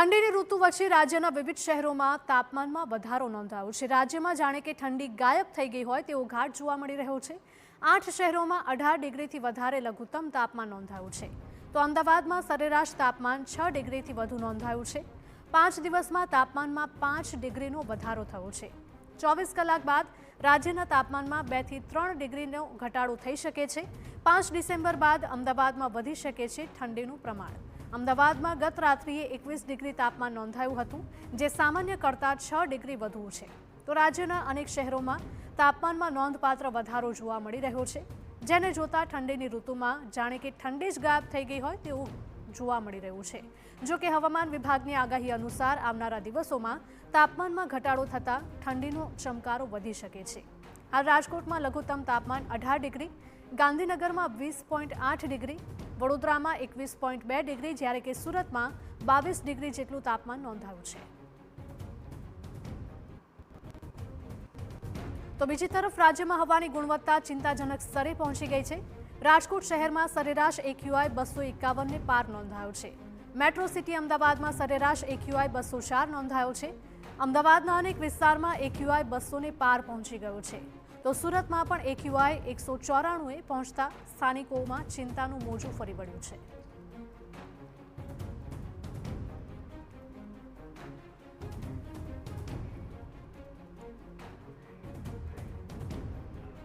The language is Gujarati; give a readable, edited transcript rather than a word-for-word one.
ઠંડીની ઋતુ વચ્ચે રાજ્યના વિવિધ શહેરોમાં તાપમાનમાં વધારો નોંધાયો છે। રાજ્યમાં જાણે કે ઠંડી ગાયબ થઈ ગઈ હોય તેવો ઘાટ જોવા મળી રહ્યો છે। 8 શહેરોમાં 18 ડિગ્રીથી વધારે લઘુત્તમ તાપમાન નોંધાયું છે, તો અમદાવાદમાં સરેરાશ તાપમાન 6 ડિગ્રીથી વધુ નોંધાયું છે। 5 દિવસમાં તાપમાનમાં 5 ડિગ્રીનો વધારો થયો છે। 24 કલાક બાદ રાજ્યના તાપમાનમાં 2 થી 3 ડિગ્રીનો ઘટાડો થઈ શકે છે। 5 ડિસેમ્બર બાદ અમદાવાદમાં વધી શકે છે ઠંડીનું પ્રમાણ। અમદાવાદમાં ગત રાત્રિએ 21 ડિગ્રી તાપમાન નોંધાયું હતું, જે સામાન્ય કરતાં 6 ડિગ્રી વધુ છે। તો રાજ્યના અનેક શહેરોમાં તાપમાનમાં નોંધપાત્ર વધારો જોવા મળી રહ્યો છે, જેને જોતા ઠંડીની ઋતુમાં જાણે કે ઠંડી જ ગાયબ થઈ ગઈ હોય તેવું જોવા મળી રહ્યું છે। જો કે હવામાન વિભાગની આગાહી અનુસાર આવનારા દિવસોમાં તાપમાનમાં ઘટાડો થતાં ઠંડીનો ચમકારો વધી શકે છે। હાલ રાજકોટમાં લઘુત્તમ તાપમાન 18 ડિગ્રી, ગાંધીનગરમાં 20.8 ડિગ્રી, વડોદરામાં 21.2 ડિગ્રી, જ્યારે કે સુરતમાં 22 ડિગ્રી જેટલું તાપમાન નોંધાયું છે। તો બીજી તરફ રાજ્યમાં હવાની ગુણવત્તા ચિંતાજનક સ્તરે પહોંચી ગઈ છે। રાજકોટ શહેરમાં સરેરાશ AQI 251ને પાર નોંધાયો છે। મેટ્રો સિટી અમદાવાદમાં સરેરાશ AQI 204 નોંધાયો છે। અમદાવાદના અનેક વિસ્તારમાં AQI 200ને પાર પહોંચી ગયો છે, તો સુરતમાં પણ AQI 194એ પહોંચતા સ્થાનિકોમાં ચિંતાનું મોજું ફરી વળ્યું છે।